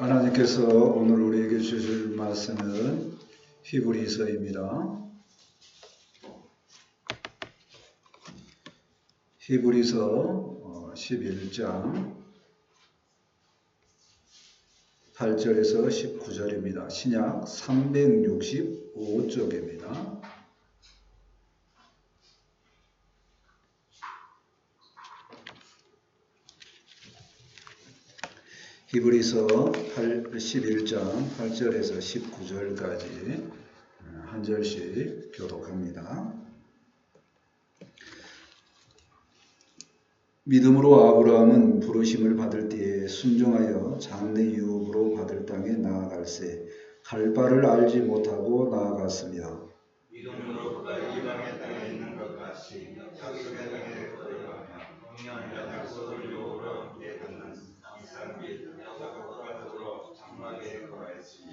하나님께서 오늘 우리에게 주실 말씀은 히브리서입니다. 히브리서 11장 8절에서 19절입니다. 신약 365쪽입니다. 히브리서 11장 8절에서 19절까지 한 절씩 교독합니다. 믿음으로 아브라함은 부르심을 받을 때에 순종하여 장래 유업으로 받을 땅에 나아갈새 갈 바를 알지 못하고 나아갔으며 믿음으로 그가 이방의 땅에 있는 것 같이 약속의 땅에 거류하며 동양의 약속을 유업으로 예하는 이삭 및 야곱과 더불어 장막에 거하였으니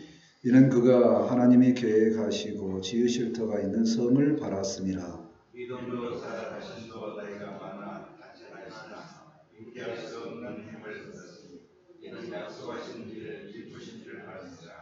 이는 그가 하나님이 계획하시고 지으실 터가 있는 성을 바랐음이라. 믿음으로 살아가신도 나이가 많아 단련하시나 인기할 수 없는 힘을 얻었으니 이는 약속하신 일을 이루신 줄 알았으라.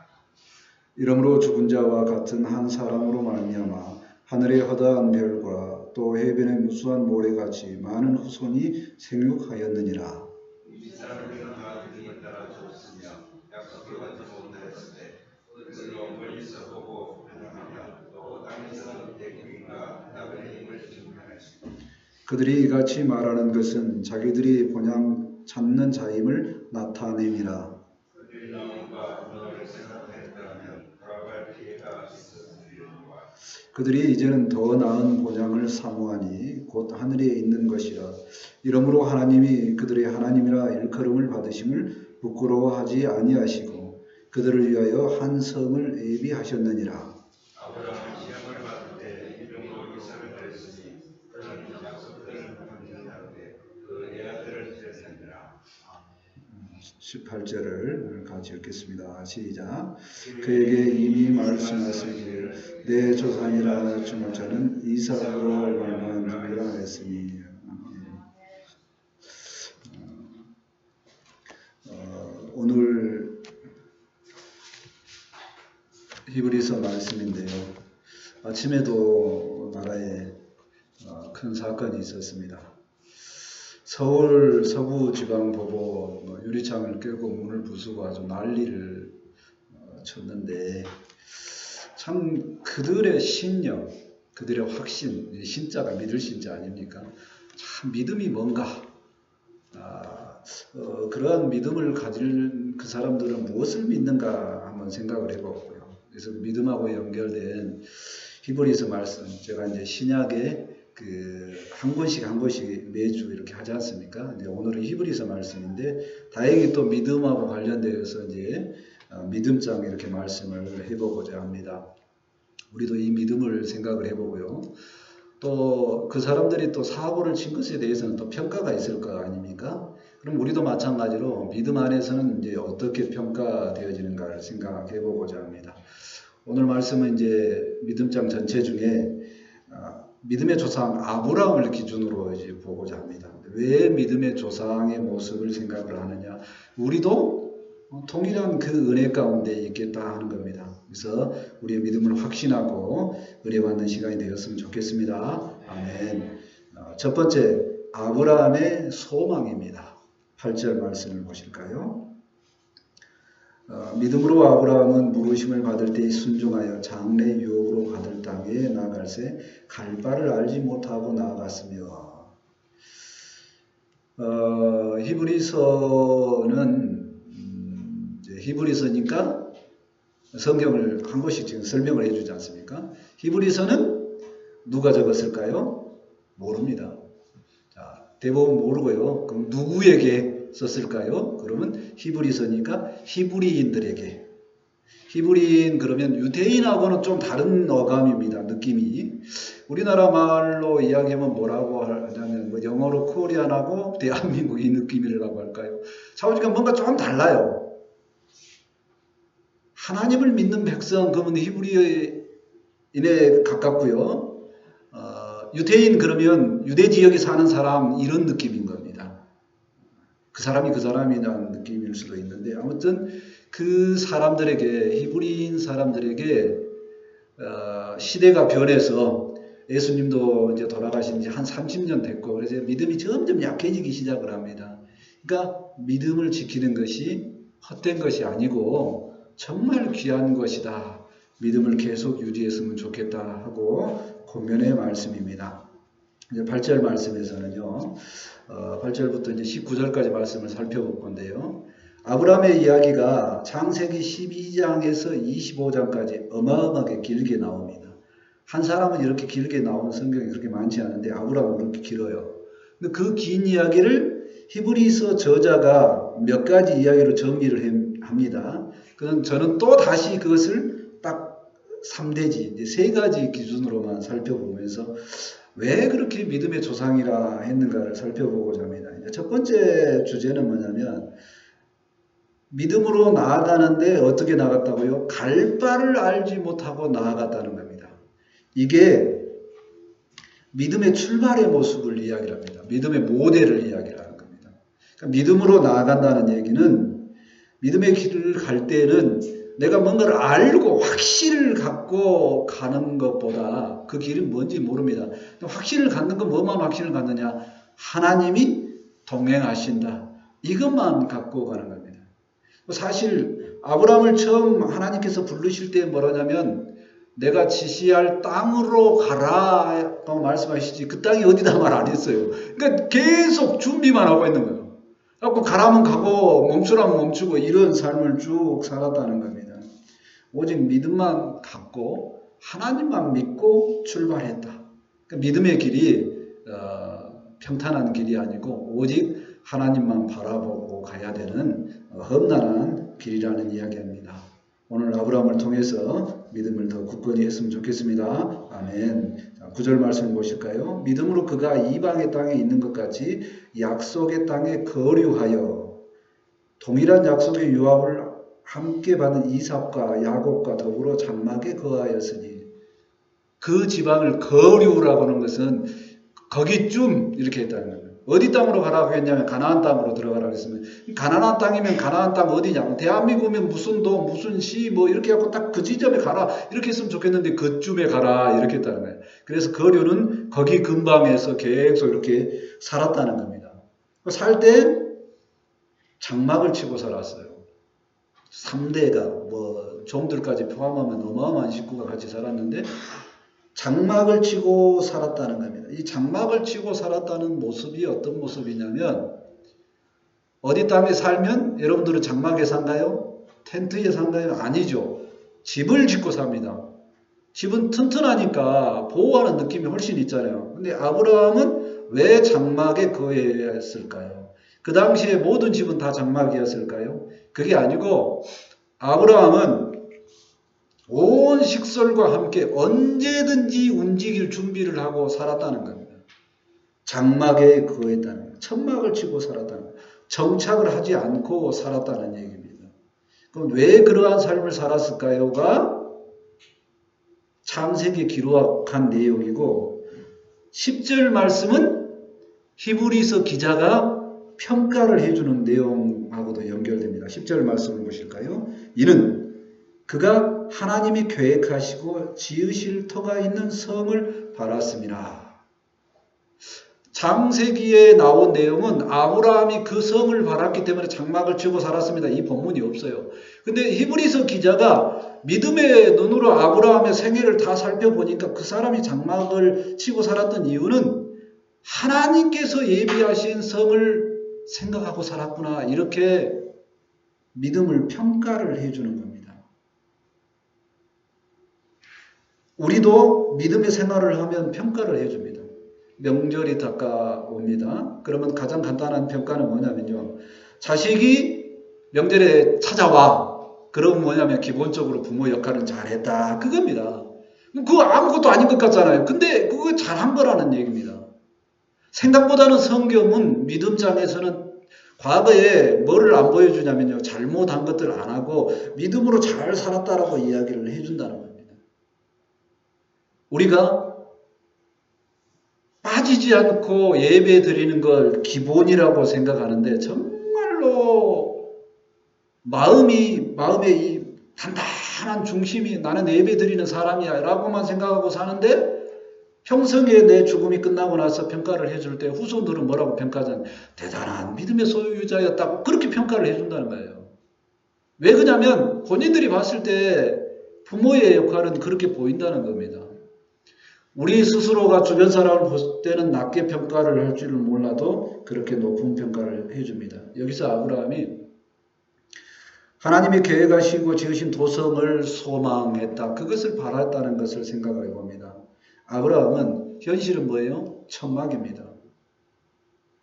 이러므로 죽은 자와 같은 한 사람으로 말미암아 하늘의 허다한 별과 또 해변의 무수한 모래같이 많은 후손이 생육하였느니라. 이 사람은 다 믿음을 따라 죽었으며 약속을 받지 못하였을 때 그들로 멀리서 보고 변함하며 또 땅에서 대금인과 나그네 힘을 증명하였으니 그들이 이같이 말하는 것은 자기들이 본향 찾는 자임을 나타냄이라. 그들이 나무가 너를 생각하였다면 돌아갈 기회가 있었으리로와. 그들이 이제는 더 나은 본향을 사모하니 곧 하늘에 있는 것이라. 이러므로 하나님이 그들의 하나님이라 일컬음을 받으심을 부끄러워하지 아니하시고 그들을 위하여 한 성을 예비하셨느니라. 아브라함은 시험을 받을 때 이름으로 이삭을 드렸으니 그는 약속들을 받는다는데 그 애아들을 드렸느니라. 18절을 같이 읽겠습니다. 시작. 그에게 이미 말씀하시기를 내 조상이라 주는 자는 이삭으로 말미암으리라 했으니. 오늘 히브리서 말씀인데요. 아침에도 나라에 큰 사건이 있었습니다. 서울 서부지방법원 유리창을 깨고 문을 부수고 아주 난리를 쳤는데 참 그들의 신념, 그들의 확신, 신자가 믿을 신자 아닙니까? 참 믿음이 뭔가 그러한 믿음을 가질 그 사람들은 무엇을 믿는가 한번 생각을 해보고요. 그래서 믿음하고 연결된 히브리서 말씀, 제가 이제 신약에 한 권씩 매주 이렇게 하지 않습니까? 이제 오늘은 히브리서 말씀인데 다행히 또 믿음하고 관련되어서 이제 믿음장 이렇게 말씀을 해보고자 합니다. 우리도 이 믿음을 생각을 해보고요. 또 그 사람들이 또 사고를 친 것에 대해서는 또 평가가 있을 거 아닙니까? 그럼 우리도 마찬가지로 믿음 안에서는 이제 어떻게 평가되어지는가를 생각해 보고자 합니다. 오늘 말씀은 이제 믿음장 전체 중에 믿음의 조상 아브라함을 기준으로 이제 보고자 합니다. 왜 믿음의 조상의 모습을 생각을 하느냐? 우리도 통일한 그 은혜 가운데 있겠다 하는 겁니다. 그래서 우리의 믿음을 확신하고 은혜받는 시간이 되었으면 좋겠습니다. 아멘. 첫 번째, 아브라함의 소망입니다. 8절 말씀을 보실까요? 믿음으로 아브라함은 부르심을 받을 때 순종하여 장래 유업으로 받을 땅에 나아갈새 갈 바를 알지 못하고 나아갔으며. 히브리서니까 성경을 한 곳씩 지금 설명을 해주지 않습니까? 히브리서는 누가 적었을까요? 모릅니다. 자, 대부분 모르고요. 그럼 누구에게 썼을까요? 그러면 히브리서니까 히브리인들에게. 히브리인 그러면 유대인하고는 좀 다른 어감입니다. 느낌이. 우리나라 말로 이야기하면 뭐라고 하냐면 영어로 코리안하고 대한민국 이 느낌이라고 할까요? 차오니까 뭔가 좀 달라요. 하나님을 믿는 백성 그러면 히브리인에 가깝고요. 유대인 그러면 유대 지역에 사는 사람 이런 느낌인 겁니다. 그 사람이 그 사람이라는 느낌일 수도 있는데 아무튼 그 사람들에게 히브리인 사람들에게 시대가 변해서 예수님도 이제 돌아가신 지 한 30년 됐고 그래서 믿음이 점점 약해지기 시작을 합니다. 그러니까 믿음을 지키는 것이 헛된 것이 아니고 정말 귀한 것이다. 믿음을 계속 유지했으면 좋겠다 하고 권면의 말씀입니다. 이제 8절 말씀에서는요. 8절부터 이제 19절까지 말씀을 살펴볼 건데요. 아브라함의 이야기가 창세기 12장에서 25장까지 어마어마하게 길게 나옵니다. 한 사람은 이렇게 길게 나온 성경이 그렇게 많지 않은데 아브라함은 그렇게 길어요. 근데 그 긴 이야기를 히브리서 저자가 몇 가지 이야기로 정리를 합니다. 저는 또 다시 그것을 딱 3대지, 이제 3가지 기준으로만 살펴보면서 왜 그렇게 믿음의 조상이라 했는가를 살펴보고자 합니다. 첫 번째 주제는 뭐냐면 믿음으로 나아가는데 어떻게 나아갔다고요? 갈 바를 알지 못하고 나아갔다는 겁니다. 이게 믿음의 출발의 모습을 이야기합니다. 믿음의 모델을 이야기하는 겁니다. 그러니까 믿음으로 나아간다는 얘기는 믿음의 길을 갈 때는 내가 뭔가를 알고 확신을 갖고 가는 것보다 그 길은 뭔지 모릅니다. 확신을 갖는 건 뭐만 확신을 갖느냐? 하나님이 동행하신다. 이것만 갖고 가는 겁니다. 사실 아브라함을 처음 하나님께서 부르실 때 뭐라냐면 내가 지시할 땅으로 가라고 말씀하시지 그 땅이 어디다 말 안 했어요. 그러니까 계속 준비만 하고 있는 거예요. 그래서 가라면 가고 멈추라면 멈추고 이런 삶을 쭉 살았다는 겁니다. 오직 믿음만 갖고 하나님만 믿고 출발했다. 그러니까 믿음의 길이 평탄한 길이 아니고 오직 하나님만 바라보고 가야 되는 험난한 길이라는 이야기입니다. 오늘 아브라함을 통해서 믿음을 더 굳건히 했으면 좋겠습니다. 아멘. 9절 말씀 보실까요? 믿음으로 그가 이방의 땅에 있는 것 같이 약속의 땅에 거류하여 동일한 약속의 유업을 함께 받은 이삭과 야곱과 더불어 장막에 거하였으니 그 지방을 거류라고 하는 것은 거기쯤 이렇게 했다는 거예요. 어디 땅으로 가라고 했냐면 가나안 땅으로 들어가라고 했으면 가나안 땅이면 가나안 땅 어디냐? 대한민국이면 무슨 도 무슨 시 뭐 이렇게 하고 딱 그 지점에 가라 이렇게 했으면 좋겠는데 그쯤에 가라 이렇게 했다는 거예요. 그래서 거류는 거기 근방에서 계속 이렇게 살았다는 겁니다. 살 때 장막을 치고 살았어요. 3대가 뭐 종들까지 포함하면 어마어마한 식구가 같이 살았는데 장막을 치고 살았다는 겁니다. 이 장막을 치고 살았다는 모습이 어떤 모습이냐면 어디 땅에 살면 여러분들은 장막에 산가요? 텐트에 산가요? 아니죠. 집을 짓고 삽니다. 집은 튼튼하니까 보호하는 느낌이 훨씬 있잖아요. 근데 아브라함은 왜 장막에 거했을까요? 그 당시에 모든 집은 다 장막이었을까요? 그게 아니고 아브라함은 온 식솔과 함께 언제든지 움직일 준비를 하고 살았다는 겁니다. 장막에 거했다는 거예요. 천막을 치고 살았다는 거예요. 정착을 하지 않고 살았다는 얘기입니다. 그럼 왜 그러한 삶을 살았을까요가 창세기에 기록한 내용이고 10절 말씀은 히브리서 기자가 평가를 해주는 내용하고도 연결됩니다. 10절 말씀을 보실까요? 이는 그가 하나님이 계획하시고 지으실 터가 있는 성을 바랐습니다. 창세기에 나온 내용은 아브라함이 그 성을 바랐기 때문에 장막을 치고 살았습니다. 이 본문이 없어요. 근데 히브리서 기자가 믿음의 눈으로 아브라함의 생애를 다 살펴보니까 그 사람이 장막을 치고 살았던 이유는 하나님께서 예비하신 성을 생각하고 살았구나. 이렇게 믿음을 평가를 해주는 겁니다. 우리도 믿음의 생활을 하면 평가를 해줍니다. 명절이 다가옵니다. 그러면 가장 간단한 평가는 뭐냐면요. 자식이 명절에 찾아와. 그러면 뭐냐면 기본적으로 부모 역할은 잘했다. 그겁니다. 그거 아무것도 아닌 것 같잖아요. 근데 그거 잘한 거라는 얘기입니다. 생각보다는 성경은 믿음장에서는 과거에 뭐를 안 보여주냐면요. 잘못한 것들 안 하고 믿음으로 잘 살았다라고 이야기를 해준다는 겁니다. 우리가 빠지지 않고 예배 드리는 걸 기본이라고 생각하는데 정말 정말로 마음의 이 단단한 중심이 나는 예배 드리는 사람이야 라고만 생각하고 사는데 평생에 내 죽음이 끝나고 나서 평가를 해줄 때 후손들은 뭐라고 평가하잖아요. 대단한 믿음의 소유자였다고 그렇게 평가를 해준다는 거예요. 왜 그러냐면 본인들이 봤을 때 부모의 역할은 그렇게 보인다는 겁니다. 우리 스스로가 주변 사람을 볼 때는 낮게 평가를 할 줄을 몰라도 그렇게 높은 평가를 해줍니다. 여기서 아브라함이 하나님이 계획하시고 지으신 도성을 소망했다. 그것을 바랐다는 것을 생각해 봅니다. 아브라함은 현실은 뭐예요? 천막입니다.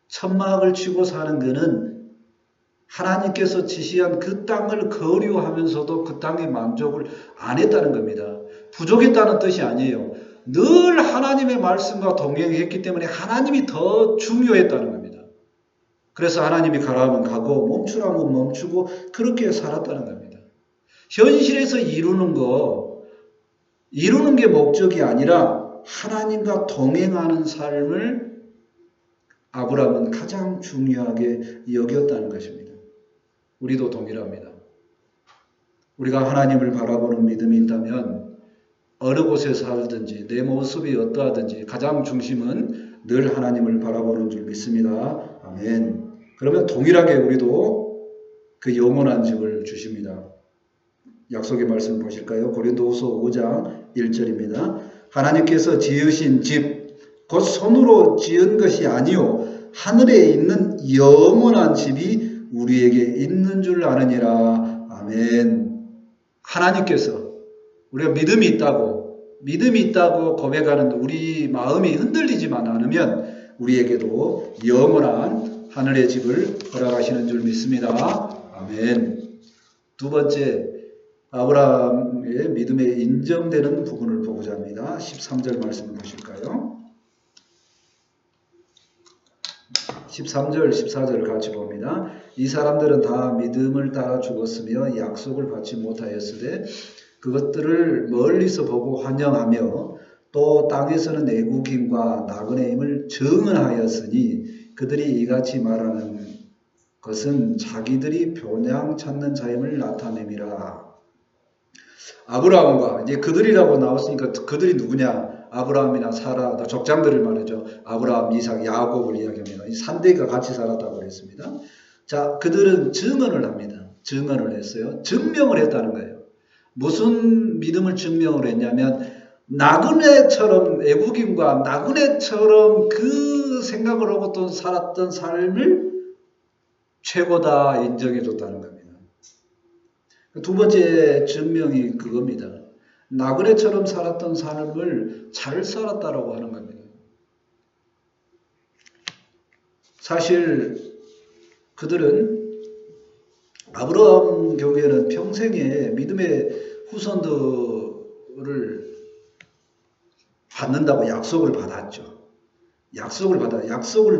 천막을 치고 사는 것은 하나님께서 지시한 그 땅을 거류하면서도 그 땅에 만족을 안 했다는 겁니다. 부족했다는 뜻이 아니에요. 늘 하나님의 말씀과 동행했기 때문에 하나님이 더 중요했다는 겁니다. 그래서 하나님이 가라면 가고 멈추라면 멈추고 그렇게 살았다는 겁니다. 현실에서 이루는 게 목적이 아니라 하나님과 동행하는 삶을 아브라함은 가장 중요하게 여겼다는 것입니다. 우리도 동일합니다. 우리가 하나님을 바라보는 믿음이 있다면 어느 곳에 살든지 내 모습이 어떠하든지 가장 중심은 늘 하나님을 바라보는 줄 믿습니다. 아멘. 그러면 동일하게 우리도 그 영원한 집을 주십니다. 약속의 말씀 보실까요? 고린도후서 5장 1절입니다. 하나님께서 지으신 집, 곧 손으로 지은 것이 아니요 하늘에 있는 영원한 집이 우리에게 있는 줄 아느니라. 아멘. 하나님께서 우리가 믿음이 있다고 고백하는 우리 마음이 흔들리지만 않으면 우리에게도 영원한 하늘의 집을 허락하시는 줄 믿습니다. 아멘. 두 번째, 아브라함의 믿음에 인정되는 부분을 보고자 합니다. 13절 말씀을 보실까요? 13절, 14절을 같이 봅니다. 이 사람들은 다 믿음을 따라 죽었으며 약속을 받지 못하였으되 그것들을 멀리서 보고 환영하며 또 땅에서는 애국인과 나그네임을 증언하였으니 그들이 이같이 말하는 것은 자기들이 본향 찾는 자임을 나타냄이라. 아브라함과 이제 그들이라고 나왔으니까 그들이 누구냐? 아브라함이나 사라, 족장들을 말이죠. 아브라함, 이삭, 야곱을 이야기합니다. 이 3대가 같이 살았다고 그랬습니다. 자, 그들은 증언을 합니다. 증언을 했어요. 증명을 했다는 거예요. 무슨 믿음을 증명을 했냐면 나그네처럼 애국인과 나그네처럼 그 생각을 하고 또 살았던 삶을 최고다 인정해 줬다는 겁니다. 두 번째 증명이 그겁니다. 나그네처럼 살았던 삶을 잘 살았다라고 하는 겁니다. 사실 그들은 아브라함 경우에는 평생에 믿음의 후손들을 받는다고 약속을 받았죠. 약속을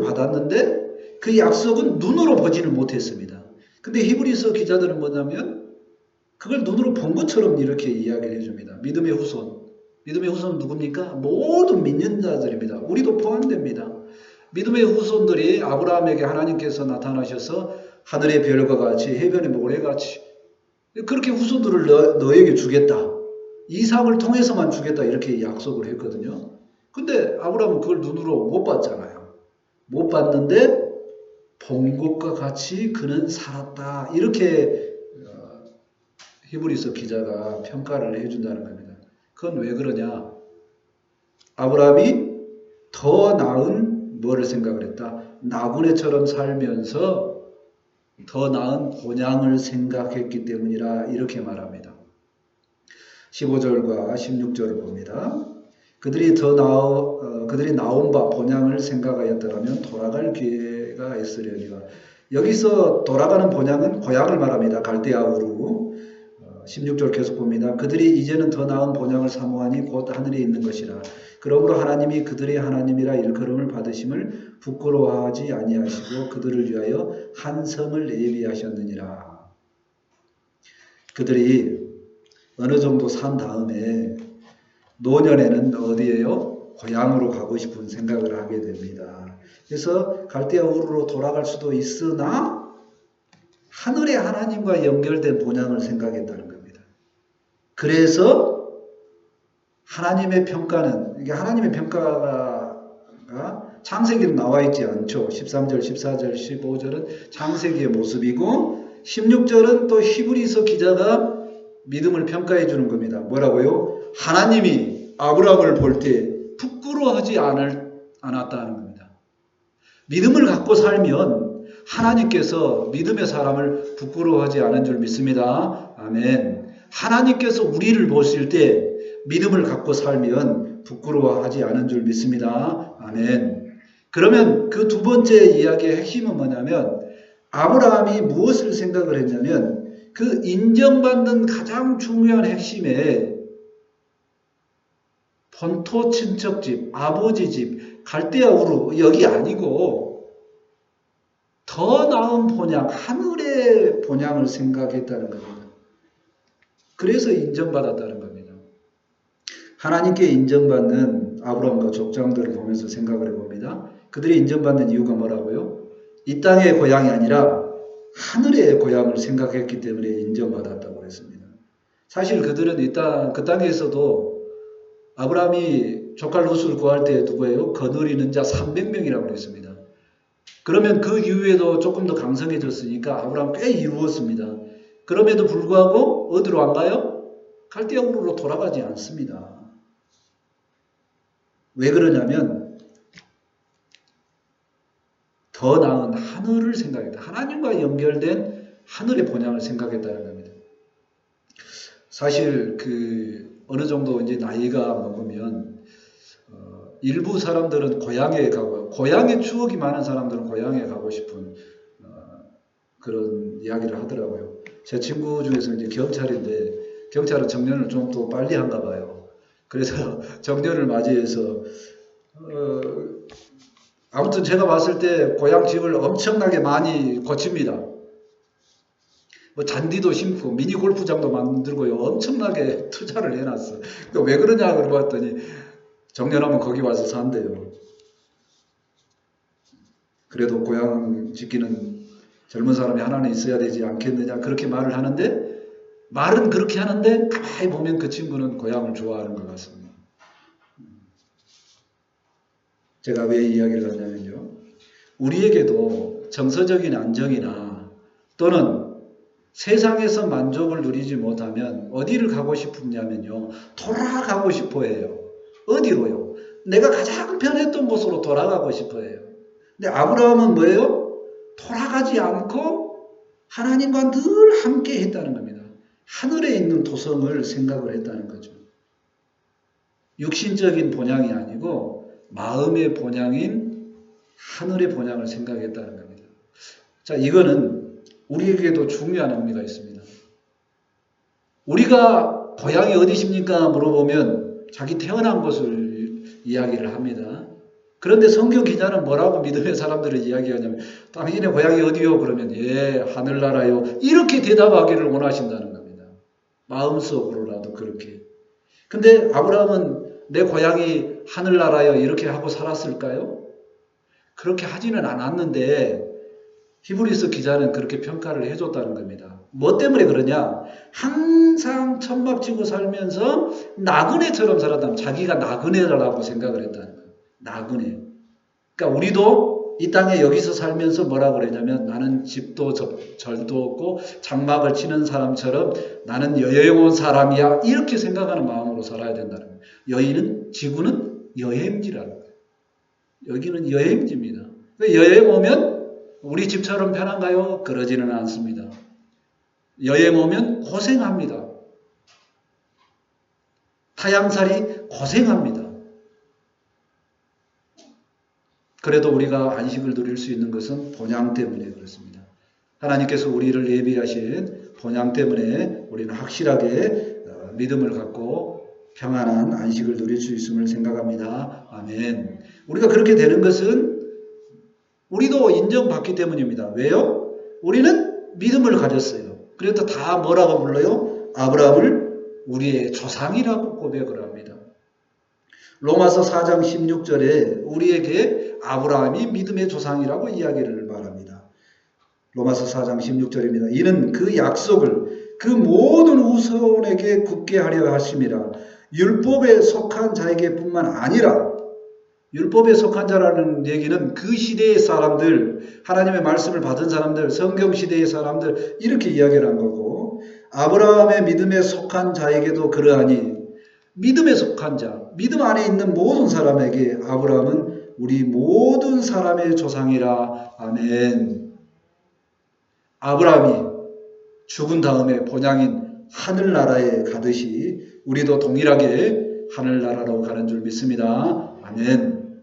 받았는데 그 약속은 눈으로 보지는 못했습니다. 근데 히브리서 기자들은 뭐냐면 그걸 눈으로 본 것처럼 이렇게 이야기를 해줍니다. 믿음의 후손은 누굽니까? 모든 믿는 자들입니다. 우리도 포함됩니다. 믿음의 후손들이 아브라함에게 하나님께서 나타나셔서 하늘의 별과 같이 해변의 모래같이 그렇게 후손들을 너에게 주겠다. 이삭을 통해서만 주겠다 이렇게 약속을 했거든요. 근데 아브라함은 그걸 눈으로 못 봤잖아요. 못 봤는데 본 것과 같이 그는 살았다. 이렇게 히브리서 기자가 평가를 해준다는 겁니다. 그건 왜 그러냐? 아브라함이 더 나은 뭐를 생각을 했다? 나그네처럼 살면서 더 나은 본향을 생각했기 때문이라 이렇게 말합니다. 15절과 16절을 봅니다. 그들이 나온 바 본향을 생각하였더라면 돌아갈 기회가 있으려니와. 여기서 돌아가는 본향은 고향을 말합니다. 갈대아 우루. 16절 계속 봅니다. 그들이 이제는 더 나은 본향을 사모하니 곧 하늘에 있는 것이라. 그러므로 하나님이 그들의 하나님이라 일컬음을 받으심을 부끄러워하지 아니하시고 그들을 위하여 한 성을 예비하셨느니라. 그들이 어느 정도 산 다음에 노년에는 어디에요? 고향으로 가고 싶은 생각을 하게 됩니다. 그래서 갈대아 우르로 돌아갈 수도 있으나 하늘의 하나님과 연결된 본향을 생각했다는 겁니다. 그래서 하나님의 평가는, 이게 하나님의 평가가 창세기는 나와 있지 않죠. 13절, 14절, 15절은 창세기의 모습이고 16절은 또 히브리서 기자가 믿음을 평가해 주는 겁니다. 뭐라고요? 하나님이 아브라함을 볼 때 부끄러워하지 않았다는 겁니다. 믿음을 갖고 살면 하나님께서 믿음의 사람을 부끄러워하지 않은 줄 믿습니다. 아멘. 하나님께서 우리를 보실 때 믿음을 갖고 살면 부끄러워하지 않은 줄 믿습니다. 아멘. 그러면 그 두 번째 이야기의 핵심은 뭐냐면 아브라함이 무엇을 생각을 했냐면 그 인정받는 가장 중요한 핵심에 본토 친척집, 아버지 집, 갈대아 우르 여기 아니고 더 나은 본향, 하늘의 본향을 생각했다는 겁니다. 그래서 인정받았다는 겁니다. 하나님께 인정받는 아브라함과 족장들을 보면서 생각을 해봅니다. 그들이 인정받는 이유가 뭐라고요? 이 땅의 고향이 아니라 하늘의 고향을 생각했기 때문에 인정받았다고 했습니다. 사실 그들은 그 땅에서도 아브라함이 조카 롯을 구할 때 누구예요? 거느리는 자 300명이라고 했습니다. 그러면 그 이후에도 조금 더 강성해졌으니까 아브라함 꽤 이루었습니다. 그럼에도 불구하고 어디로 안 가요? 갈대아 우르로 돌아가지 않습니다. 왜 그러냐면 더 나은 하늘을 생각했다. 하나님과 연결된 하늘의 본향을 생각했다는 겁니다. 사실 어느 정도 이제 나이가 먹으면 일부 사람들은 고향에 가고 고향의 추억이 많은 사람들은 고향에 가고 싶은 그런 이야기를 하더라고요. 제 친구 중에서 이제 경찰인데 경찰은 정년을 좀 더 빨리 한가 봐요. 그래서 정년을 맞이해서 아무튼 제가 봤을 때 고향 집을 엄청나게 많이 고칩니다. 뭐 잔디도 심고 미니 골프장도 만들고요. 엄청나게 투자를 해놨어. 그러니까 왜 그러냐 그러봤더니 정년하면 거기 와서 산대요. 그래도 고향 지키는 젊은 사람이 하나는 있어야 되지 않겠느냐 그렇게 말을 하는데 말은 그렇게 하는데 가만히 보면 그 친구는 고향을 좋아하는 것 같습니다. 제가 왜 이야기를 하냐면요. 우리에게도 정서적인 안정이나 또는 세상에서 만족을 누리지 못하면 어디를 가고 싶냐면요. 돌아가고 싶어 해요. 어디로요? 내가 가장 편했던 곳으로 돌아가고 싶어 해요. 근데 아브라함은 뭐예요? 돌아가지 않고 하나님과 늘 함께 했다는 겁니다. 하늘에 있는 도성을 생각을 했다는 거죠. 육신적인 본향이 아니고 마음의 본향인 하늘의 본향을 생각했다는 겁니다. 자, 이거는 우리에게도 중요한 의미가 있습니다. 우리가 고향이 어디십니까? 물어보면 자기 태어난 곳을 이야기를 합니다. 그런데 성경 기자는 뭐라고 믿음의 사람들을 이야기하냐면 당신의 고향이 어디요? 그러면 예, 하늘나라요. 이렇게 대답하기를 원하신다는 겁니다. 마음속으로라도 그렇게. 근데 아브라함은 내 고향이 하늘나라요. 이렇게 하고 살았을까요? 그렇게 하지는 않았는데 히브리서 기자는 그렇게 평가를 해줬다는 겁니다. 뭐 때문에 그러냐? 항상 천막 치고 살면서 나그네처럼 살았다면 자기가 나그네라고 생각을 했다는 거예요. 나그네. 그러니까 우리도 이 땅에 여기서 살면서 뭐라고 그러냐면 나는 집도 절도 없고 장막을 치는 사람처럼 나는 여행 온 사람이야. 이렇게 생각하는 마음으로 살아야 된다는 거예요. 지구는 여행지라는 거예요. 여기는 여행지입니다. 여행 오면 우리 집처럼 편한가요? 그러지는 않습니다. 여행 오면 고생합니다. 타향살이 고생합니다. 그래도 우리가 안식을 누릴 수 있는 것은 본향 때문에 그렇습니다. 하나님께서 우리를 예비하신 본향 때문에 우리는 확실하게 믿음을 갖고 평안한 안식을 누릴 수 있음을 생각합니다. 아멘. 우리가 그렇게 되는 것은 우리도 인정받기 때문입니다. 왜요? 우리는 믿음을 가졌어요. 그래서 다 뭐라고 불러요? 아브라함을 우리의 조상이라고 고백을 합니다. 로마서 4장 16절에 우리에게 아브라함이 믿음의 조상이라고 이야기를 말합니다. 로마서 4장 16절입니다. 이는 그 약속을 그 모든 후손에게 굳게 하려 하심이라. 율법에 속한 자에게 뿐만 아니라, 율법에 속한 자라는 얘기는 그 시대의 사람들, 하나님의 말씀을 받은 사람들, 성경 시대의 사람들, 이렇게 이야기를 한 거고, 아브라함의 믿음에 속한 자에게도 그러하니, 믿음에 속한 자, 믿음 안에 있는 모든 사람에게 아브라함은 우리 모든 사람의 조상이라. 아멘. 아브라함이 죽은 다음에 본향인 하늘나라에 가듯이 우리도 동일하게 하늘나라로 가는 줄 믿습니다. 아멘.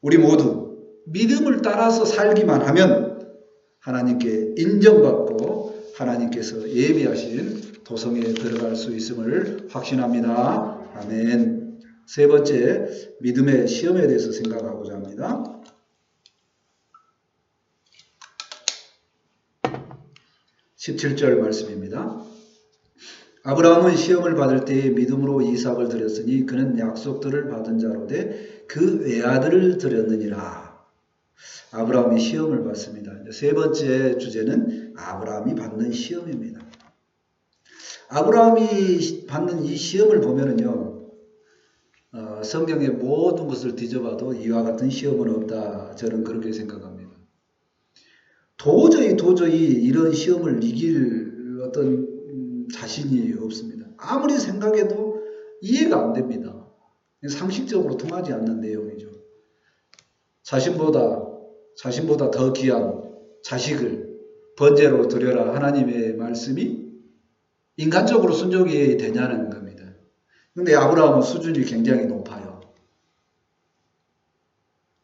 우리 모두 믿음을 따라서 살기만 하면 하나님께 인정받고 하나님께서 예비하신 도성에 들어갈 수 있음을 확신합니다. 아멘. 세 번째, 믿음의 시험에 대해서 생각하고자 합니다. 17절 말씀입니다. 아브라함은 시험을 받을 때에 믿음으로 이삭을 드렸으니 그는 약속들을 받은 자로되 그 외아들을 드렸느니라. 아브라함이 시험을 받습니다. 세 번째 주제는 아브라함이 받는 시험입니다. 아브라함이 받는 이 시험을 보면은요, 성경의 모든 것을 뒤져봐도 이와 같은 시험은 없다. 저는 그렇게 생각합니다. 도저히 이런 시험을 이길 어떤 자신이 없습니다. 아무리 생각해도 이해가 안 됩니다. 상식적으로 통하지 않는 내용이죠. 자신보다 더 귀한 자식을 번제로 드려라 하나님의 말씀이 인간적으로 순종이 되냐는 겁니다. 근데 아브라함은 수준이 굉장히 높아요.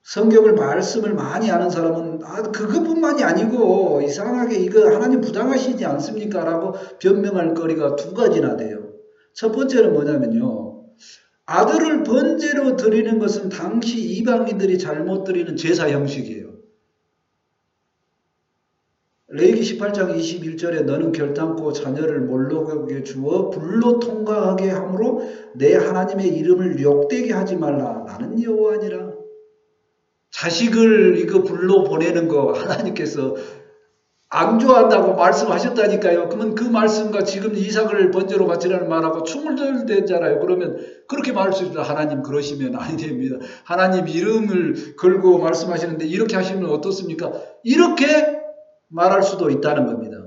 성경을 말씀을 많이 아는 사람은 그것뿐만이 아니고 이상하게 이거 하나님 부당하시지 않습니까? 라고 변명할 거리가 두 가지나 돼요. 첫 번째는 뭐냐면요, 아들을 번제로 드리는 것은 당시 이방인들이 잘못 드리는 제사 형식이에요. 레위기 18장 21절에 너는 결단코 자녀를 몰록에게 주어 불로 통과하게 함으로 내 하나님의 이름을 욕되게 하지 말라. 나는 여호와니라. 자식을 이거 불로 보내는 거 하나님께서 안 좋아한다고 말씀하셨다니까요. 그러면 그 말씀과 지금 이삭을 번제로 바치라는 말하고 충돌되잖아요. 그러면 그렇게 말할 수 있다. 하나님 그러시면 아니 됩니다. 하나님 이름을 걸고 말씀하시는데 이렇게 하시면 어떻습니까? 이렇게 말할 수도 있다는 겁니다.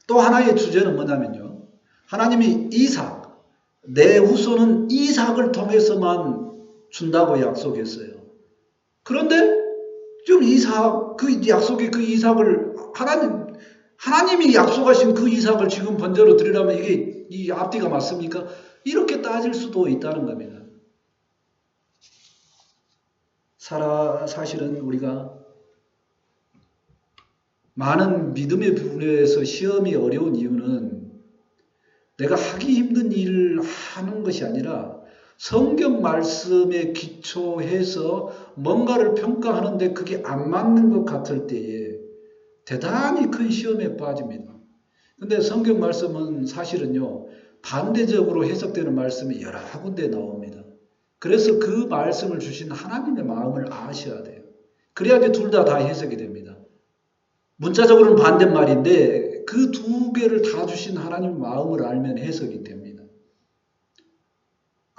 또 하나의 주제는 뭐냐면요, 하나님이 이삭, 내 후손은 이삭을 통해서만 준다고 약속했어요. 그런데 지금 이삭, 그 약속의 그 이삭을 하나님이 약속하신 그 이삭을 지금 번제로 드리라면 이게 이 앞뒤가 맞습니까? 이렇게 따질 수도 있다는 겁니다. 사실은 우리가 많은 믿음의 부분에서 시험이 어려운 이유는 내가 하기 힘든 일을 하는 것이 아니라 성경 말씀에 기초해서 뭔가를 평가하는데 그게 안 맞는 것 같을 때에 대단히 큰 시험에 빠집니다. 근데 성경 말씀은 사실은요, 반대적으로 해석되는 말씀이 여러 군데 나옵니다. 그래서 그 말씀을 주신 하나님의 마음을 아셔야 돼요. 그래야지 둘 다 해석이 됩니다. 문자적으로는 반대말인데 그 두 개를 다 주신 하나님의 마음을 알면 해석이 됩니다.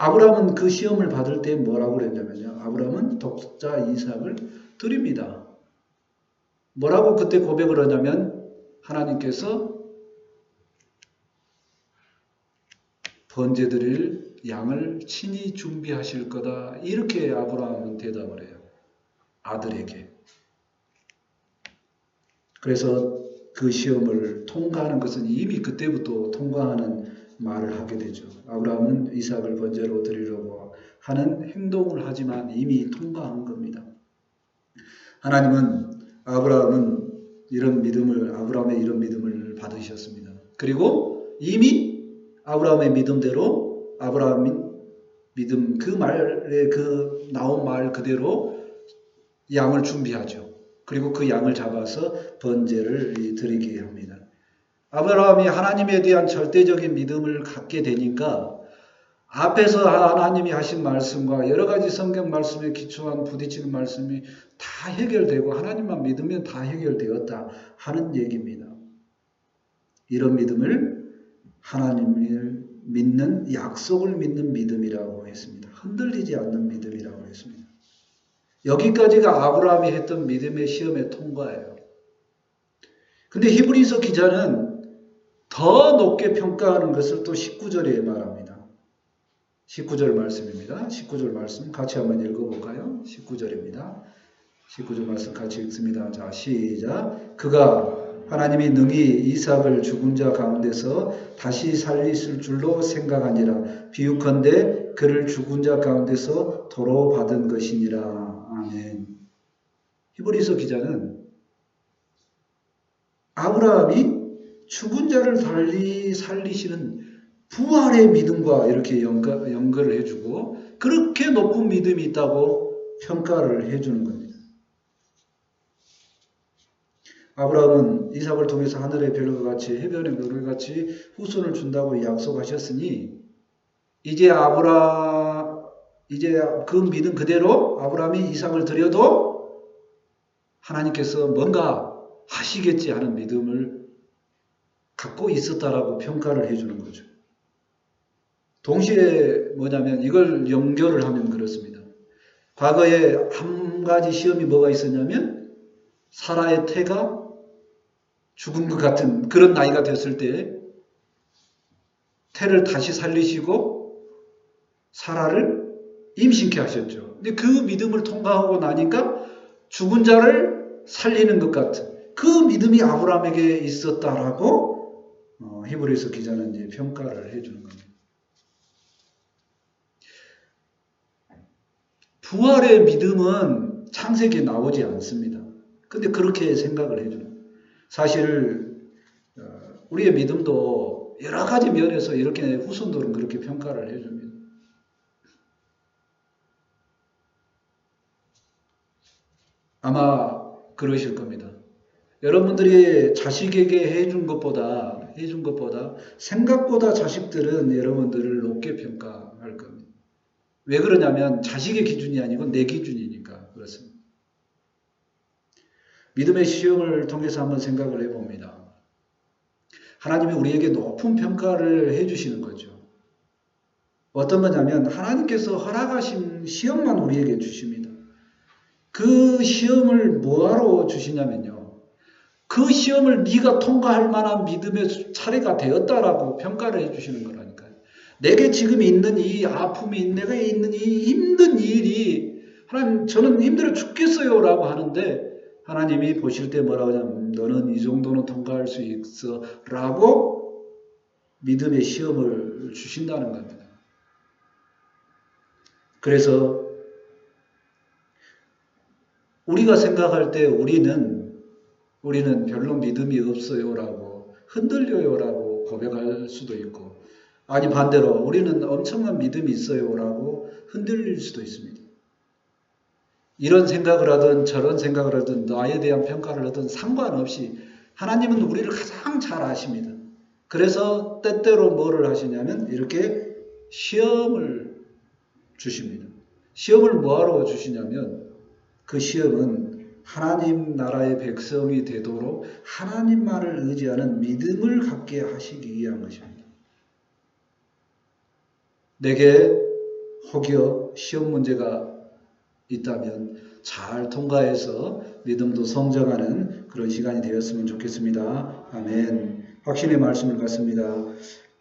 아브라함은 그 시험을 받을 때 뭐라고 그랬냐면요, 아브라함은 독자 이삭을 드립니다. 뭐라고 그때 고백을 하냐면 하나님께서 번제 드릴 양을 친히 준비하실 거다, 이렇게 아브라함은 대답을 해요. 아들에게. 그래서 그 시험을 통과하는 것은 이미 그때부터 통과하는 말을 하게 되죠. 아브라함은 이삭을 번제로 드리려고 하는 행동을 하지만 이미 통과한 겁니다. 하나님은 아브라함의 이런 믿음을 받으셨습니다. 그리고 이미 아브라함의 믿음대로 아브라함의 믿음 그 나온 말 그대로 양을 준비하죠. 그리고 그 양을 잡아서 번제를 드리게 합니다. 아브라함이 하나님에 대한 절대적인 믿음을 갖게 되니까 앞에서 하나님이 하신 말씀과 여러 가지 성경 말씀에 기초한 부딪히는 말씀이 다 해결되고 하나님만 믿으면 다 해결되었다 하는 얘기입니다. 이런 믿음을 하나님을 믿는, 약속을 믿는 믿음이라고 했습니다. 흔들리지 않는 믿음이라고 했습니다. 여기까지가 아브라함이 했던 믿음의 시험의 통과예요. 근데 히브리서 기자는 더 높게 평가하는 것을 또 19절에 말합니다. 19절 말씀입니다. 19절 말씀 같이 한번 읽어볼까요? 19절입니다. 19절 말씀 같이 읽습니다. 자, 시작. 그가 하나님이 능히 이삭을 죽은 자 가운데서 다시 살리실 줄로 생각하니라. 비유컨대 그를 죽은 자 가운데서 도로 받은 것이니라. 아멘. 히브리서 기자는 아브라함이 죽은 자를 살리시는 부활의 믿음과 이렇게 연결을 해주고 그렇게 높은 믿음이 있다고 평가를 해주는 겁니다. 아브라함은 이삭을 통해서 하늘의 별과 같이 해변의 별과 같이 후손을 준다고 약속하셨으니 이제 그 믿음 그대로 아브라함이 이삭을 드려도 하나님께서 뭔가 하시겠지 하는 믿음을 갖고 있었다라고 평가를 해주는 거죠. 동시에 뭐냐면 이걸 연결을 하면 그렇습니다. 과거에 한 가지 시험이 뭐가 있었냐면 사라의 태가 죽은 것 같은 그런 나이가 됐을 때 태를 다시 살리시고 사라를 임신케 하셨죠. 근데 그 믿음을 통과하고 나니까 죽은 자를 살리는 것 같은 그 믿음이 아브라함에게 있었다라고 히브리서 기자는 이제 평가를 해주는 겁니다. 부활의 믿음은 창세기에 나오지 않습니다. 근데 그렇게 생각을 해주는 거예요. 사실 우리의 믿음도 여러 가지 면에서 이렇게 후손들은 그렇게 평가를 해줍니다. 아마 그러실 겁니다. 여러분들이 자식에게 해준 것보다 생각보다 자식들은 여러분들을 높게 평가할 겁니다. 왜 그러냐면 자식의 기준이 아니고 내 기준이니까 그렇습니다. 믿음의 시험을 통해서 한번 생각을 해봅니다. 하나님이 우리에게 높은 평가를 해주시는 거죠. 어떤 거냐면 하나님께서 허락하신 시험만 우리에게 주십니다. 그 시험을 뭐하러 주시냐면요. 그 시험을 네가 통과할 만한 믿음의 차례가 되었다라고 평가를 해주시는 거라니까요. 내게 지금 있는 이 아픔이, 내가 있는 이 힘든 일이 하나님 저는 힘들어 죽겠어요 라고 하는데 하나님이 보실 때 뭐라고 하냐면 너는 이 정도는 통과할 수 있어 라고 믿음의 시험을 주신다는 겁니다. 그래서 우리가 생각할 때 우리는 별로 믿음이 없어요 라고 흔들려요 라고 고백할 수도 있고 아니 반대로 우리는 엄청난 믿음이 있어요 라고 흔들릴 수도 있습니다. 이런 생각을 하든 저런 생각을 하든 나에 대한 평가를 하든 상관없이 하나님은 우리를 가장 잘 아십니다. 그래서 때때로 뭐를 하시냐면 이렇게 시험을 주십니다. 시험을 뭐하러 주시냐면 그 시험은 하나님 나라의 백성이 되도록 하나님만을 의지하는 믿음을 갖게 하시기 위한 것입니다. 내게 혹여 시험 문제가 있다면 잘 통과해서 믿음도 성장하는 그런 시간이 되었으면 좋겠습니다. 아멘. 확신의 말씀을 갖습니다.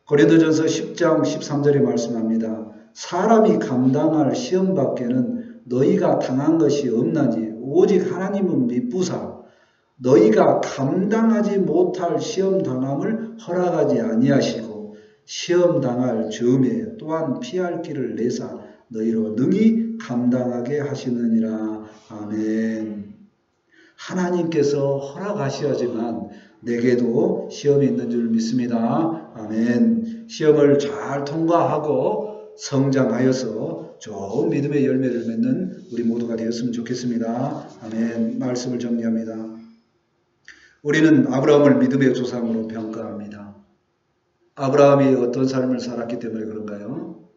고린도전서 10장 13절에 말씀합니다. 사람이 감당할 시험 밖에는 너희가 당한 것이 없나니 오직 하나님은 미쁘사 너희가 감당하지 못할 시험 당함을 허락하지 아니하시고 시험 당할 즈음에 또한 피할 길을 내사 너희로 능히 감당하게 하시느니라. 아멘. 하나님께서 허락하셔야지만 내게도 시험이 있는 줄 믿습니다. 아멘. 시험을 잘 통과하고 성장하여서 좋은 믿음의 열매를 맺는 우리 모두가 되었으면 좋겠습니다. 아멘. 말씀을 정리합니다. 우리는 아브라함을 믿음의 조상으로 평가합니다. 아브라함이 어떤 삶을 살았기 때문에 그런가요?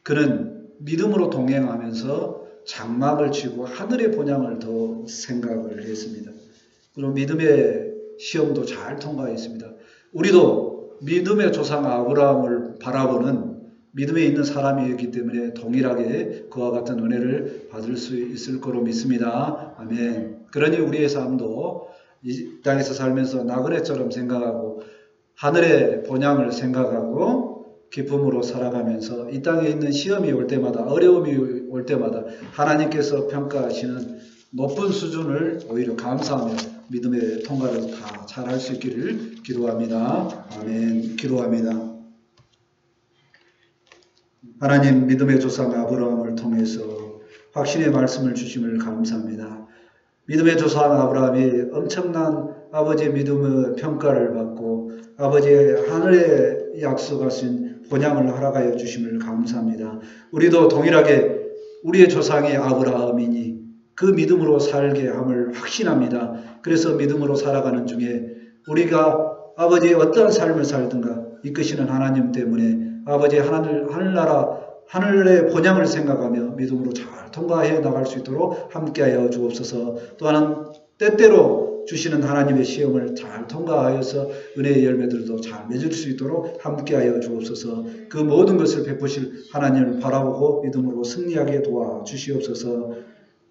그는 믿음으로 동행하면서 장막을 치고 하늘의 본향을 더 생각을 했습니다. 그리고 믿음의 시험도 잘 통과했습니다. 우리도 믿음의 조상 아브라함을 바라보는 믿음에 있는 사람이었기 때문에 동일하게 그와 같은 은혜를 받을 수 있을 거로 믿습니다. 아멘. 그러니 우리의 삶도 이 땅에서 살면서 나그네처럼 생각하고 하늘의 본향을 생각하고 기쁨으로 살아가면서 이 땅에 있는 시험이 올 때마다, 어려움이 올 때마다 하나님께서 평가하시는 높은 수준을 오히려 감사하며 믿음의 통과를 다 잘할 수 있기를 기도합니다. 아멘. 기도합니다. 하나님, 믿음의 조상 아브라함을 통해서 확신의 말씀을 주심을 감사합니다. 믿음의 조상 아브라함이 엄청난 아버지의 믿음의 평가를 받고 아버지의 하늘에 약속하신 본향을 허락하여 주심을 감사합니다. 우리도 동일하게 우리의 조상이 아브라함이니 그 믿음으로 살게 함을 확신합니다. 그래서 믿음으로 살아가는 중에 우리가 아버지의 어떠한 삶을 살든가 이끄시는 하나님 때문에 아버지의 하늘나라 하늘의 본향을 생각하며 믿음으로 잘 통과해 나갈 수 있도록 함께하여 주옵소서. 또한 때때로 주시는 하나님의 시험을 잘 통과하여서 은혜의 열매들도 잘 맺을 수 있도록 함께하여 주옵소서. 그 모든 것을 베푸실 하나님을 바라보고 믿음으로 승리하게 도와주시옵소서.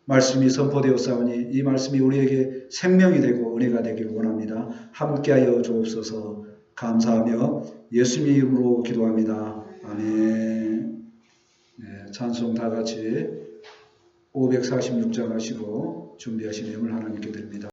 말씀이 선포되었사오니 이 말씀이 우리에게 생명이 되고 은혜가 되길 원합니다. 함께하여 주옵소서. 감사하며 예수님의 이름으로 기도합니다. 아멘. 네, 찬송 다 같이 546장 하시고 준비하신 내용을 하나님께 드립니다.